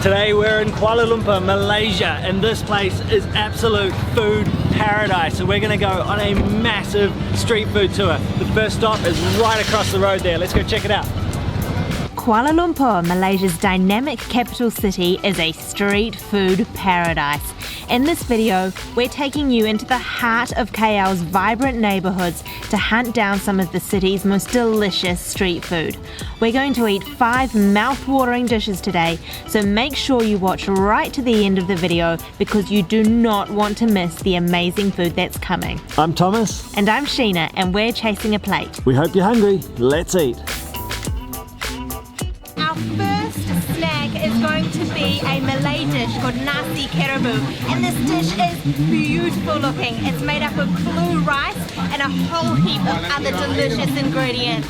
Today we're in Kuala Lumpur, Malaysia, and this place is absolute food paradise. So we're gonna go on a massive street food tour. The first stop is right across the road there. Let's go check it out. Kuala Lumpur, Malaysia's dynamic capital city, is a street food paradise. In this video, we're taking you into the heart of KL's vibrant neighbourhoods to hunt down some of the city's most delicious street food. We're going to eat 5 mouth-watering dishes today, so make sure you watch right to the end of the video because you do not want to miss the amazing food that's coming. I'm Thomas. And I'm Sheena, and we're chasing a plate. We hope you're hungry. Let's eat. Snack is going to be a Malay dish called Nasi KERABU, and this dish is beautiful looking. It's made up of blue rice and a whole heap of other delicious ingredients.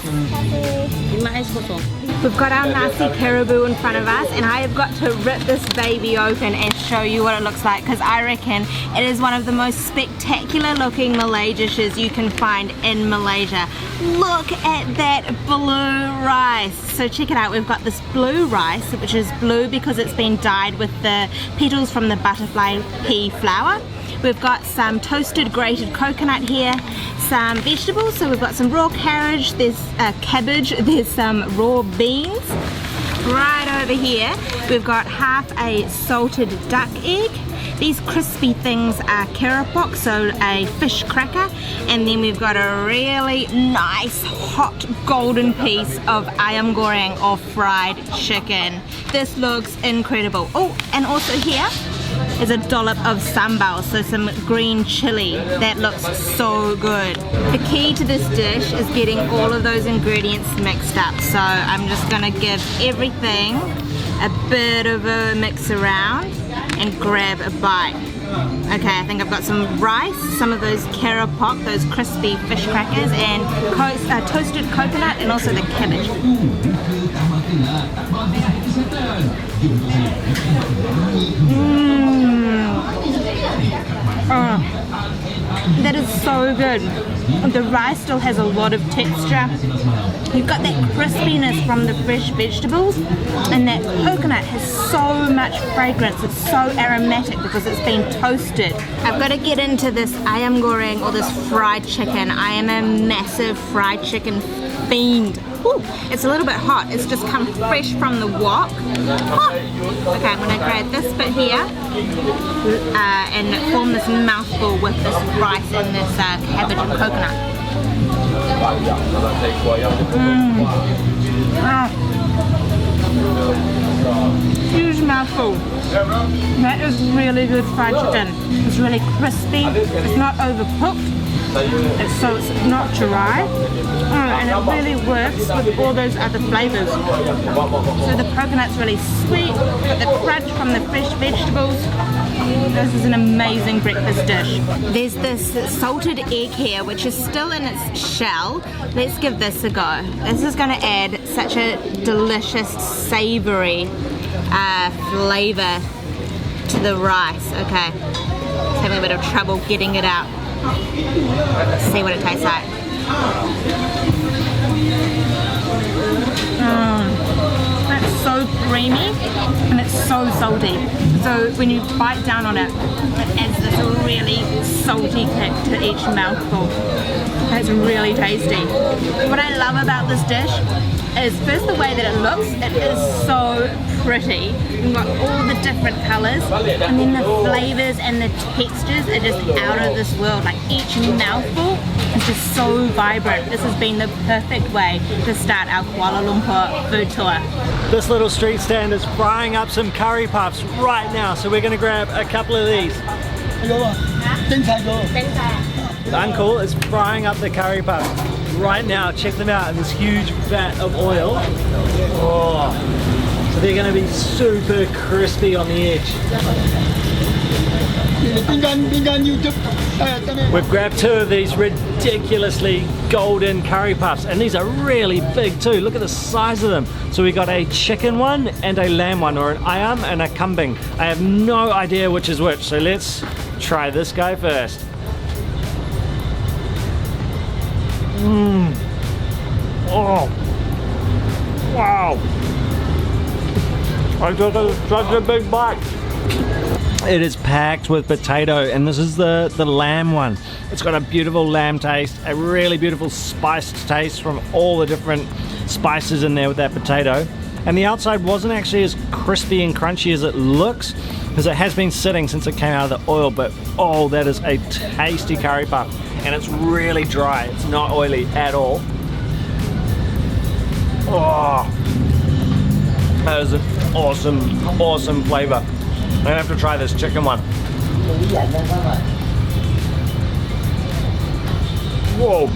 We've got our Nasi KERABU in front of us, and I have got to rip this baby open and show you what it looks like, because I reckon it is one of the most spectacular looking Malay dishes you can find in Malaysia. Look at that blue rice. So check it out, we've got this blue rice, which is blue because it's been dyed with the petals from the butterfly pea flower. We've got some toasted grated coconut here, some vegetables, so we've got some raw cabbage, there's there's some raw beans. Right over here, we've got half a salted duck egg. These crispy things are keramat, so a fish cracker, and then we've got a really nice hot golden piece of ayam goreng or fried chicken. This looks incredible. Oh, and also here is a dollop of sambal, so some green chili. That looks so good. The key to this dish is getting all of those ingredients mixed up, so I'm just gonna give everything a bit of a mix around and grab a bite. Okay, I think I've got some rice, some of those keramat, those crispy fish crackers, and toasted coconut, and also the cabbage. That is so good. The rice still has a lot of texture. You've got that crispiness from the fresh vegetables, and that coconut has so much fragrance. It's so aromatic because it's been toasted. I've got to get into this ayam goreng, or this fried chicken. I am a massive fried chicken fiend. Ooh, it's a little bit hot. It's just come fresh from the wok. Oh. Okay, I'm going to grab this bit here and form this mouthful with this rice and this cabbage and coconut. Huge mouthful. That is really good fried chicken. It's really crispy. It's not overcooked. So it's not dry, and it really works with all those other flavours. So the coconut's really sweet, but the crunch from the fresh vegetables. This is an amazing breakfast dish. There's this salted egg here, which is still in its shell. Let's give this a go. This is going to add such a delicious savoury flavour to the rice. Okay, just having a bit of trouble getting it out. Let's see what it tastes like. It's so creamy and it's so salty. So when you bite down on it, it adds this really salty kick to each mouthful. It's really tasty. What I love about this dish is first the way that it looks. It is so pretty. We've got all the different colours, and then the flavours and the textures are just out of this world. Like each mouthful is just so vibrant. This has been the perfect way to start our Kuala Lumpur food tour. This little street stand is frying up some curry puffs right now, so we're going to grab a couple of these. The uncle is frying up the curry puffs right now. Check them out in this huge vat of oil. Oh, so they're going to be super crispy on the edge. We've grabbed 2 of these ridiculously golden curry puffs, and these are really big too. Look at the size of them. So we got a chicken one and a lamb one, or an ayam and a kambing. I have no idea which is which, so let's try this guy first. Oh, wow. I took such a big bite. It is packed with potato, and this is the lamb one. It's got a beautiful lamb taste, a really beautiful spiced taste from all the different spices in there with that potato. And the outside wasn't actually as crispy and crunchy as it looks, because it has been sitting since it came out of the oil, but oh, that is a tasty curry puff. And it's really dry, it's not oily at all. Oh, that is an awesome, awesome flavor. I'm gonna have to try this chicken one. Whoa.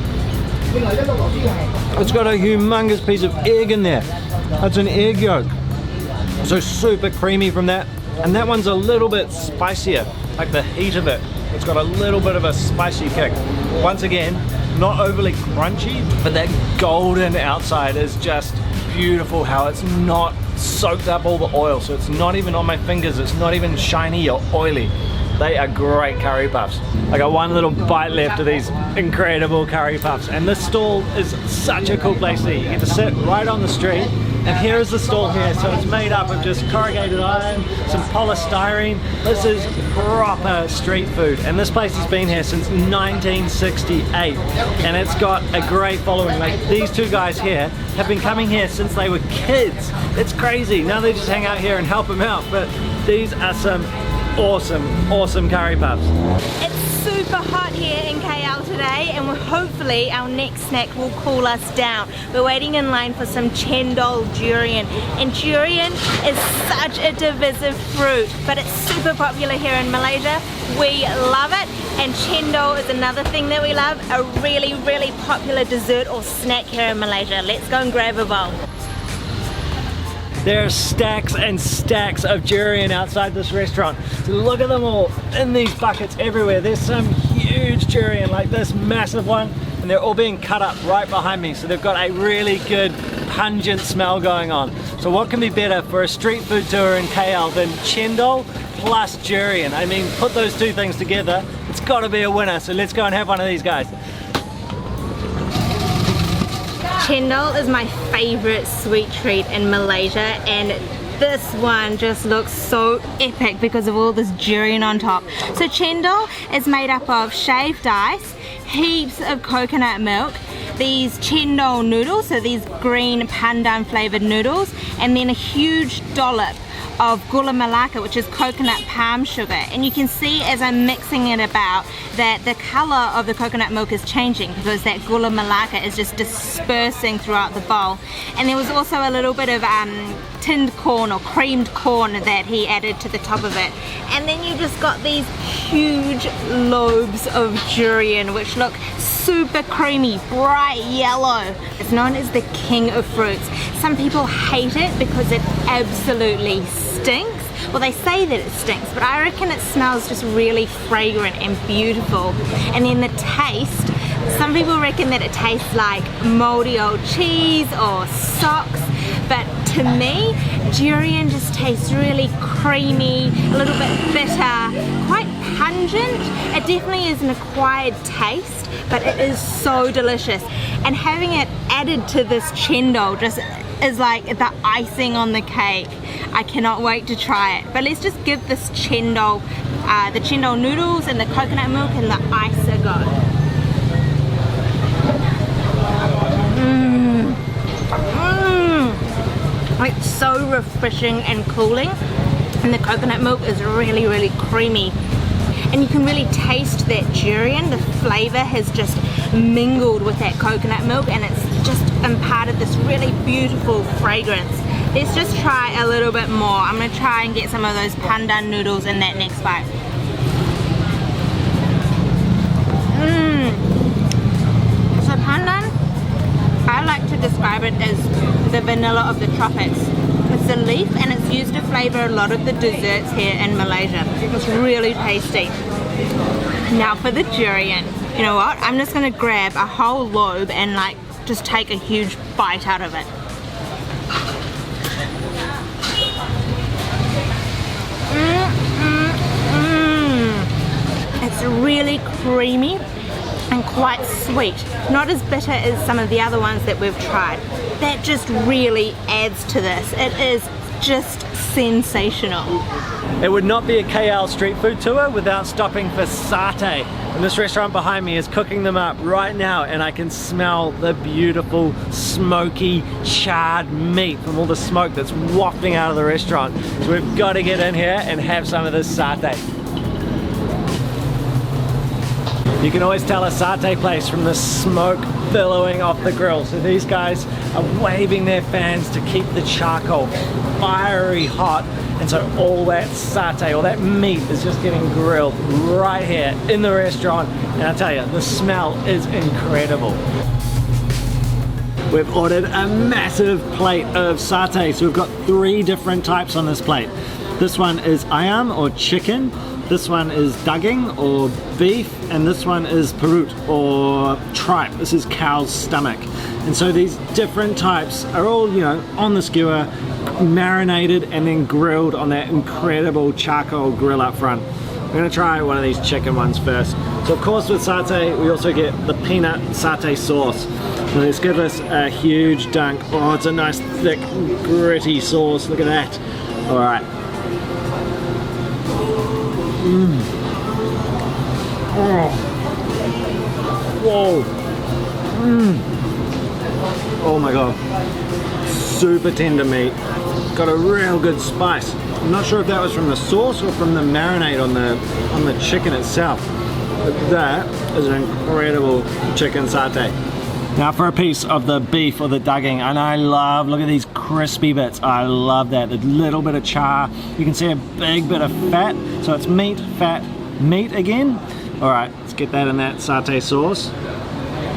It's got a humongous piece of egg in there. That's an egg yolk. So super creamy from that. And that one's a little bit spicier, like the heat of it. It's got a little bit of a spicy kick. Once again, not overly crunchy, but that golden outside is just beautiful, how it's not soaked up all the oil, so it's not even on my fingers, it's not even shiny or oily. They are great curry puffs. I got one little bite left of these incredible curry puffs, and this stall is such a cool place to eat. You get to sit right on the street, and here is the stall here. So it's made up of just corrugated iron, some polystyrene. This is proper street food, and this place has been here since 1968, and it's got a great following. Like, these two guys here have been coming here since they were kids. It's crazy. Now they just hang out here and help them out, but these are some awesome curry puffs. It's super hot here in KL today, and hopefully our next snack will cool us down. We're waiting in line for some Cendol durian, and durian is such a divisive fruit, but it's super popular here in Malaysia. We love it, and Cendol is another thing that we love, a really popular dessert or snack here in Malaysia. Let's go and grab a bowl. There are stacks and stacks of durian outside this restaurant. So look at them all in these buckets everywhere. There's some huge durian, like this massive one, and they're all being cut up right behind me. So they've got a really good pungent smell going on. So what can be better for a street food tour in KL than Cendol plus durian? I mean, put those two things together, it's got to be a winner. So let's go and have one of these guys. Cendol is my favorite sweet treat in Malaysia, and this one just looks so epic because of all this durian on top. So Cendol is made up of shaved ice, heaps of coconut milk, these Cendol noodles, so these green pandan flavored noodles, and then a huge dollop of gula melaka, which is coconut palm sugar. And you can see as I'm mixing it about that the color of the coconut milk is changing because that gula melaka is just dispersing throughout the bowl. And there was also a little bit of tinned corn or creamed corn that he added to the top of it. And then you just got these huge lobes of durian which look super creamy, bright yellow. It's known as the king of fruits. Some people hate it because it absolutely stinks. Well, they say that it stinks, but I reckon it smells just really fragrant and beautiful. And then the taste, some people reckon that it tastes like moldy old cheese or socks, but to me, durian just tastes really creamy, a little bit bitter, quite pungent. It definitely is an acquired taste, but it is so delicious. And having it added to this Cendol just is like the icing on the cake. I cannot wait to try it. But let's just give this Cendol, the Cendol noodles and the coconut milk and the ice a go. It's so refreshing and cooling, and the coconut milk is really creamy, and you can really taste that durian. The flavor has just mingled with that coconut milk, and it's just imparted this really beautiful fragrance. Let's just try a little bit more. I'm going to try and get some of those pandan noodles in that next bite. So pandan, I like to describe it as the vanilla of the tropics. It's a leaf, and it's used to flavor a lot of the desserts here in Malaysia. It's really tasty. Now for the durian. You know what? I'm just going to grab a whole lobe and like just take a huge bite out of it. It's really creamy and quite sweet. Not as bitter as some of the other ones that we've tried. That just really adds to this. It is just sensational. It would not be a KL street food tour without stopping for satay. And this restaurant behind me is cooking them up right now, and I can smell the beautiful smoky charred meat from all the smoke that's wafting out of the restaurant. So we've got to get in here and have some of this satay. You can always tell a satay place from the smoke billowing off the grill. So these guys are waving their fans to keep the charcoal fiery hot. And so all that satay, all that meat is just getting grilled right here in the restaurant. And I tell you, the smell is incredible. We've ordered a massive plate of satay. So we've got 3 different types on this plate. This one is ayam or chicken. This one is daging or beef, and this one is perut or tripe. This is cow's stomach. And so these different types are all, you know, on the skewer, marinated and then grilled on that incredible charcoal grill up front. We're gonna try one of these chicken ones first. So of course with satay, we also get the peanut satay sauce. So let's give this a huge dunk. Oh, it's a nice thick, gritty sauce. Look at that. All right. Oh. Whoa. Oh my god. Super tender meat. Got a real good spice. I'm not sure if that was from the sauce or from the marinade on the chicken itself. But that is an incredible chicken satay. Now for a piece of the beef or the daging, and I love, look at these crispy bits. I love that. A little bit of char. You can see a big bit of fat. So it's meat, fat, meat again. All right, let's get that in that satay sauce.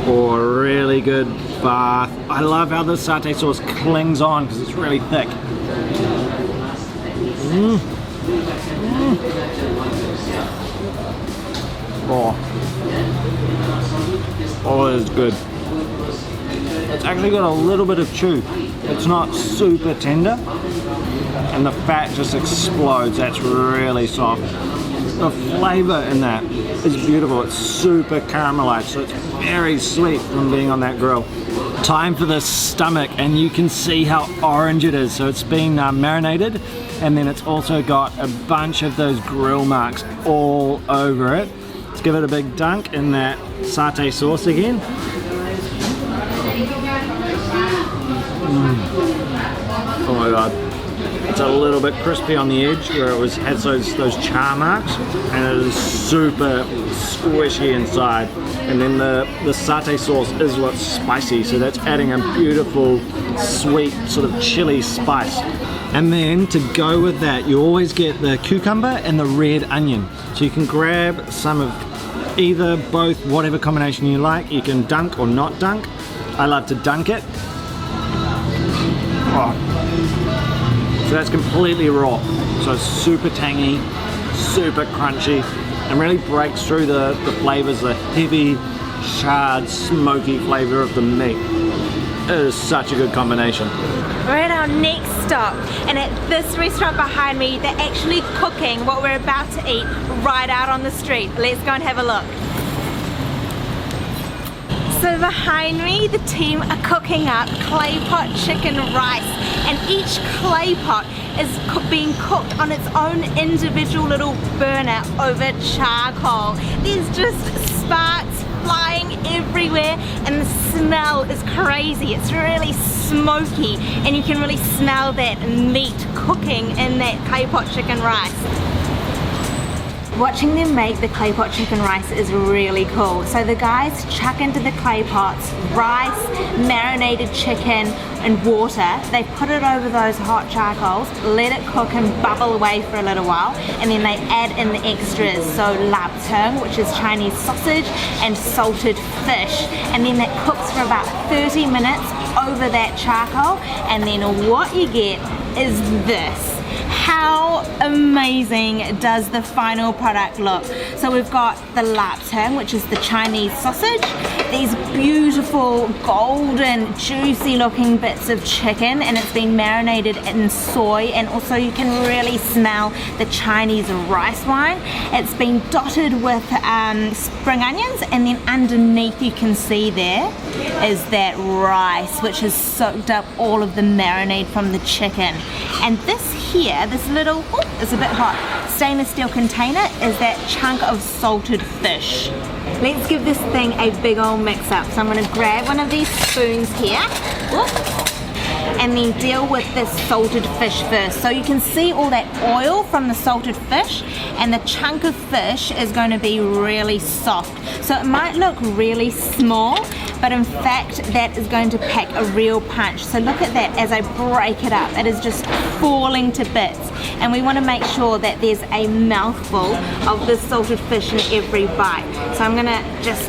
Or a really good bath. I love how the satay sauce clings on because it's really thick. Oh, it's good. It's actually got a little bit of chew. It's not super tender, and the fat just explodes. That's really soft. The flavor in that is beautiful. It's super caramelized, so it's very sweet from being on that grill. Time for the stomach, and you can see how orange it is. So it's been marinated, and then it's also got a bunch of those grill marks all over it. Let's give it a big dunk in that satay sauce again. Oh my god. It's a little bit crispy on the edge where it has those char marks, and it is super squishy inside. And then the satay sauce is what's spicy, so that's adding a beautiful sweet sort of chili spice. And then to go with that, you always get the cucumber and the red onion. So you can grab some of either, both, whatever combination you like. You can dunk or not dunk. I love to dunk it. Oh. So that's completely raw. So it's super tangy, super crunchy, and really breaks through the flavors, the heavy, charred, smoky flavor of the meat. It is such a good combination. We're at our next stop, and at this restaurant behind me, they're actually cooking what we're about to eat right out on the street. Let's go and have a look. So behind me, the team are cooking up clay pot chicken rice, and each clay pot is being cooked on its own individual little burner over charcoal. There's just sparks flying everywhere, and the smell is crazy. It's really smoky, and you can really smell that meat cooking in that clay pot chicken rice. Watching them make the clay pot chicken rice is really cool. So the guys chuck into the clay pots rice, marinated chicken and water. They put it over those hot charcoals, let it cook and bubble away for a little while, and then they add in the extras. So laptung, which is Chinese sausage, and salted fish. And then that cooks for about 30 minutes over that charcoal, and then what you get is this. How amazing does the final product look? So we've got the laptung, which is the Chinese sausage. these beautiful golden juicy looking bits of chicken, and it's been marinated in soy, and also you can really smell the Chinese rice wine. It's been dotted with spring onions, and then underneath you can see there is that rice which has soaked up all of the marinade from the chicken. And this here, this little, it's a bit hot, stainless steel container is that chunk of salted fish. Let's give this thing a big old mix up. So I'm going to grab one of these spoons here. Whoop. And then deal with this salted fish first. So you can see all that oil from the salted fish, and the chunk of fish is going to be really soft. So it might look really small, but in fact that is going to pack a real punch. So look at that as I break it up. It is just falling to bits, and we want to make sure that there's a mouthful of this salted fish in every bite. So I'm going to just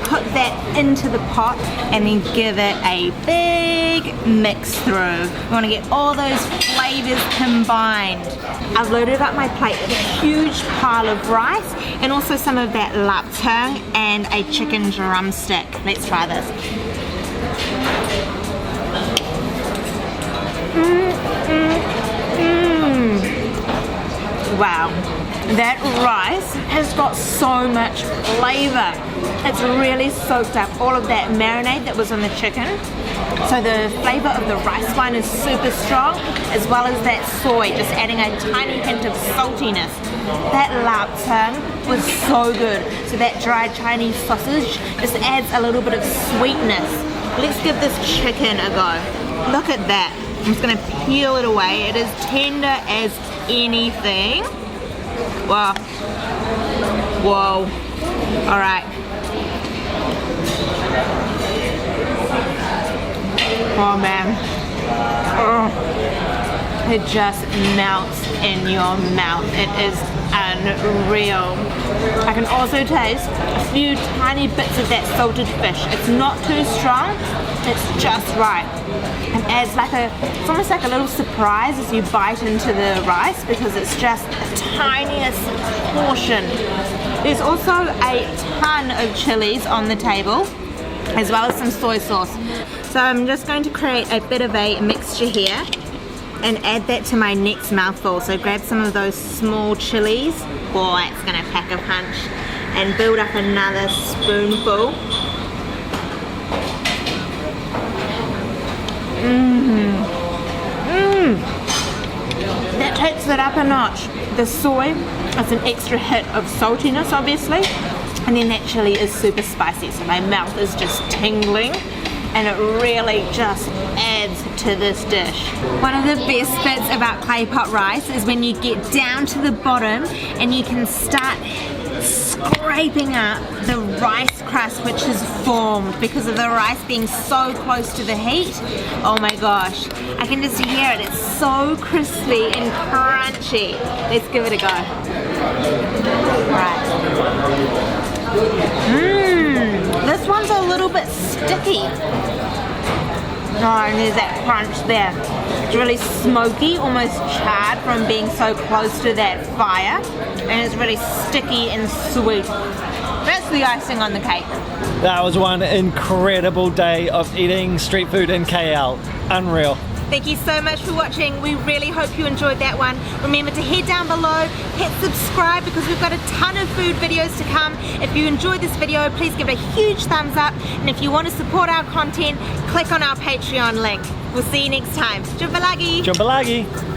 put that into the pot and then give it a big mix through. We want to get all those flavors combined. I've loaded up my plate with a huge pile of rice and also some of that laptang and a chicken drumstick. Let's try this. Wow, that rice has got so much flavor. It's really soaked up all of that marinade that was on the chicken. So the flavor of the rice wine is super strong, as well as that soy, just adding a tiny hint of saltiness. That laptang was so good. So that dried Chinese sausage just adds a little bit of sweetness. Let's give this chicken a go. Look at that. I'm just gonna peel it away. It is tender as anything. Wow. Whoa. All right. Oh man. Oh. It just melts in your mouth. It is unreal. I can also taste a few tiny bits of that salted fish. It's not too strong, it's just right. And adds like it's almost like a little surprise as you bite into the rice, because it's just the tiniest portion. There's also a ton of chilies on the table, as well as some soy sauce. So I'm just going to create a bit of a mixture here and add that to my next mouthful. So grab some of those small chilies. Boy, it's gonna pack a punch. And build up another spoonful. That takes it up a notch. The soy is an extra hit of saltiness, obviously. And then that chili is super spicy, so my mouth is just tingling. And it really just adds to this dish. One of the best bits about clay pot rice is when you get down to the bottom and you can start scraping up the rice crust which is formed because of the rice being so close to the heat. Oh my gosh, I can just hear it. It's so crispy and crunchy. Let's give it a go. Right. This one's a little bit sticky. Oh, and there's that crunch there. It's really smoky, almost charred from being so close to that fire. And it's really sticky and sweet. That's the icing on the cake. That was one incredible day of eating street food in KL. Unreal. Thank you so much for watching. We really hope you enjoyed that one. Remember to head down below, hit subscribe, because we've got a ton of food videos to come. If you enjoyed this video, please give it a huge thumbs up. And if you want to support our content, click on our Patreon link. We'll see you next time. Jumpa lagi! Jumpa lagi!